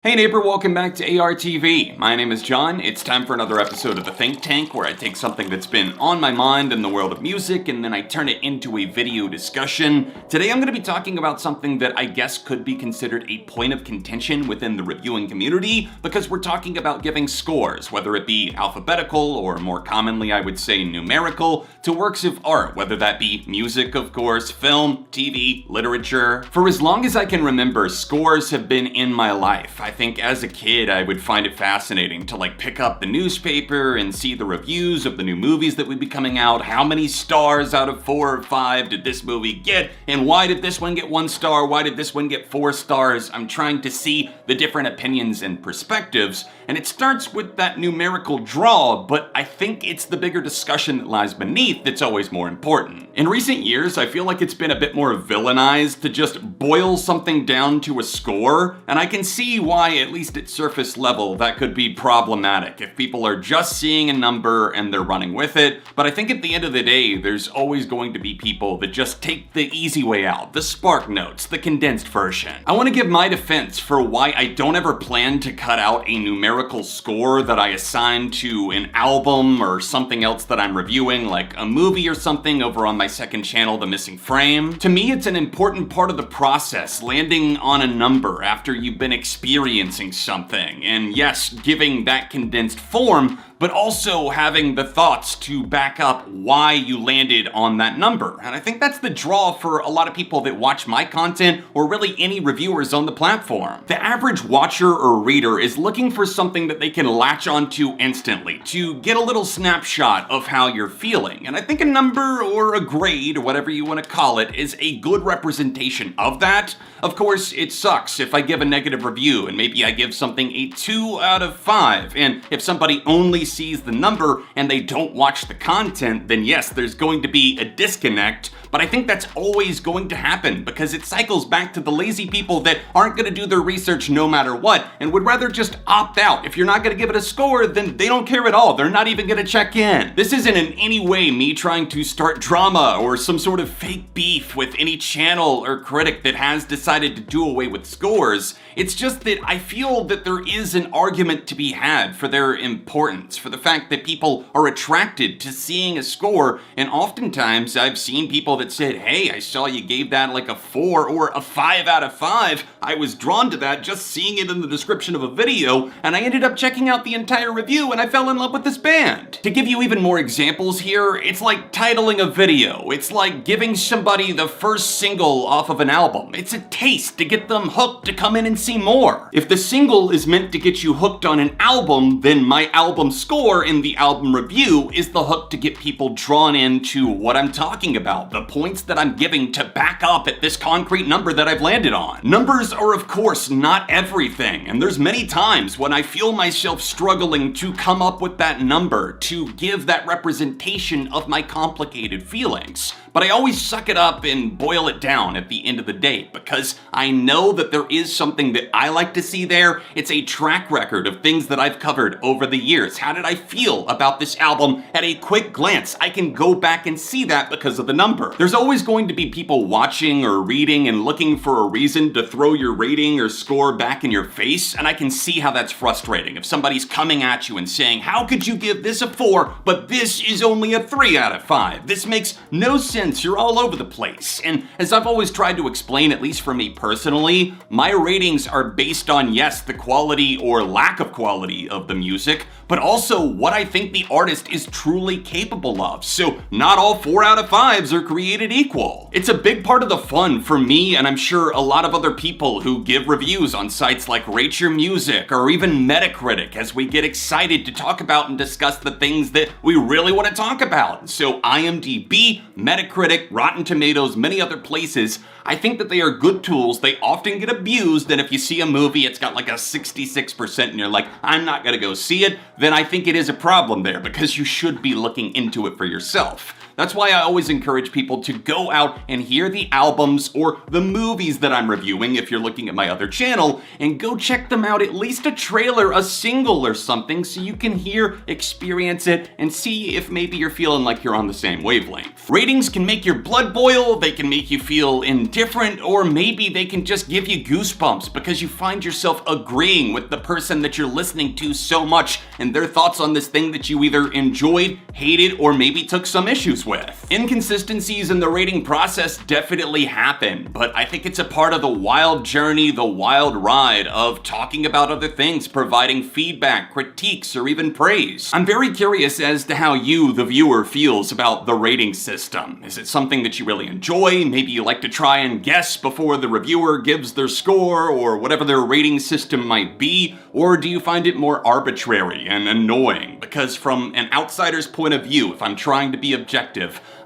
Hey neighbor, welcome back to ARTV. My name is John. It's time for another episode of the Think Tank, where I take something that's been on my mind in the world of music and then I turn it into a video discussion. Today I'm going to be talking about something that I guess could be considered a point of contention within the reviewing community, because we're talking about giving scores, whether it be alphabetical or more commonly I would say numerical, to works of art, whether that be music, of course, film, TV, literature. For as long as I can remember, scores have been in my life. I think as a kid I would find it fascinating to pick up the newspaper and see the reviews of the new movies that would be coming out. How many stars out of 4 or 5 did this movie get? And why did this one get 1 star? Why did this one get 4 stars? I'm trying to see the different opinions and perspectives, and it starts with that numerical draw, but I think it's the bigger discussion that lies beneath that's always more important. In recent years, I feel like it's been a bit more villainized to just boil something down to a score, and I can see why, at least at surface level, that could be problematic if people are just seeing a number and they're running with it. But I think at the end of the day, there's always going to be people that just take the easy way out, the spark notes, the condensed version. I want to give my defense for why I don't ever plan to cut out a numerical score that I assign to an album or something else that I'm reviewing, like a movie or something over on my second channel, The Missing Frame. To me, it's an important part of the process, landing on a number after you've been experiencing something, and yes, giving that condensed form, but also having the thoughts to back up why you landed on that number. And I think that's the draw for a lot of people that watch my content, or really any reviewers on the platform. The average watcher or reader is looking for something that they can latch onto instantly, to get a little snapshot of how you're feeling. And I think a number or a grade, or whatever you want to call it, is a good representation of that. Of course, it sucks if I give a negative review and maybe I give something a 2 out of 5, and if somebody only sees the number and they don't watch the content, then yes, there's going to be a disconnect. But I think that's always going to happen, because it cycles back to the lazy people that aren't going to do their research no matter what and would rather just opt out. If you're not going to give it a score, then they don't care at all. They're not even going to check in. This isn't in any way me trying to start drama or some sort of fake beef with any channel or critic that has decided to do away with scores. It's just that I feel that there is an argument to be had for their importance, for the fact that people are attracted to seeing a score, and oftentimes I've seen people that said, hey, I saw you gave that like a 4 or a 5 out of 5. I was drawn to that just seeing it in the description of a video, and I ended up checking out the entire review and I fell in love with this band. To give you even more examples here, it's like titling a video. It's like giving somebody the first single off of an album. It's a taste to get them hooked to come in and see more. If the single is meant to get you hooked on an album, then my album score in the album review is the hook to get people drawn into what I'm talking about, the points that I'm giving to back up at this concrete number that I've landed on. Numbers are of course not everything, and there's many times when I feel myself struggling to come up with that number, to give that representation of my complicated feelings. But I always suck it up and boil it down at the end of the day, because I know that there is something that I like to see there. It's a track record of things that I've covered over the years. How did I feel about this album at a quick glance? I can go back and see that because of the number. There's always going to be people watching or reading and looking for a reason to throw your rating or score back in your face, and I can see how that's frustrating. If somebody's coming at you and saying, how could you give this a 4, but this is only a 3 out of 5? This makes no sense. You're all over the place. And as I've always tried to explain, at least for me personally, my ratings are based on, yes, the quality or lack of quality of the music, but also what I think the artist is truly capable of. So not all 4 out of 5s are created equal. It's a big part of the fun for me, and I'm sure a lot of other people who give reviews on sites like Rate Your Music or even Metacritic, as we get excited to talk about and discuss the things that we really want to talk about. So IMDb, Metacritic, Rotten Tomatoes, many other places, I think that they are good tools. They often get abused, and if you see a movie, it's got like a 66% and you're like, I'm not gonna go see it, then I think it is a problem there, because you should be looking into it for yourself. That's why I always encourage people to go out and hear the albums or the movies that I'm reviewing if you're looking at my other channel, and go check them out, at least a trailer, a single or something, so you can hear, experience it, and see if maybe you're feeling like you're on the same wavelength. Ratings can make your blood boil, they can make you feel indifferent, or maybe they can just give you goosebumps because you find yourself agreeing with the person that you're listening to so much and their thoughts on this thing that you either enjoyed, hated, or maybe took some issues with. Inconsistencies in the rating process definitely happen, but I think it's a part of the wild journey, the wild ride of talking about other things, providing feedback, critiques, or even praise. I'm very curious as to how you, the viewer, feels about the rating system. Is it something that you really enjoy? Maybe you like to try and guess before the reviewer gives their score or whatever their rating system might be, or do you find it more arbitrary and annoying? Because from an outsider's point of view, if I'm trying to be objective,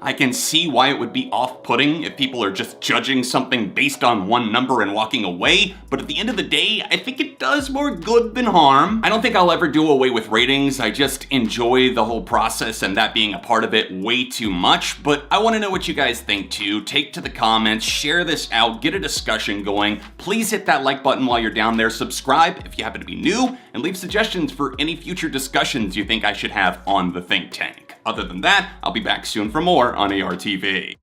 I can see why it would be off-putting if people are just judging something based on one number and walking away, but at the end of the day, I think it does more good than harm. I don't think I'll ever do away with ratings. I just enjoy the whole process and that being a part of it way too much, but I want to know what you guys think too. Take to the comments, share this out, get a discussion going. Please hit that like button while you're down there, subscribe if you happen to be new, and leave suggestions for any future discussions you think I should have on the Think Tank. Other than that, I'll be back soon for more on ARTV.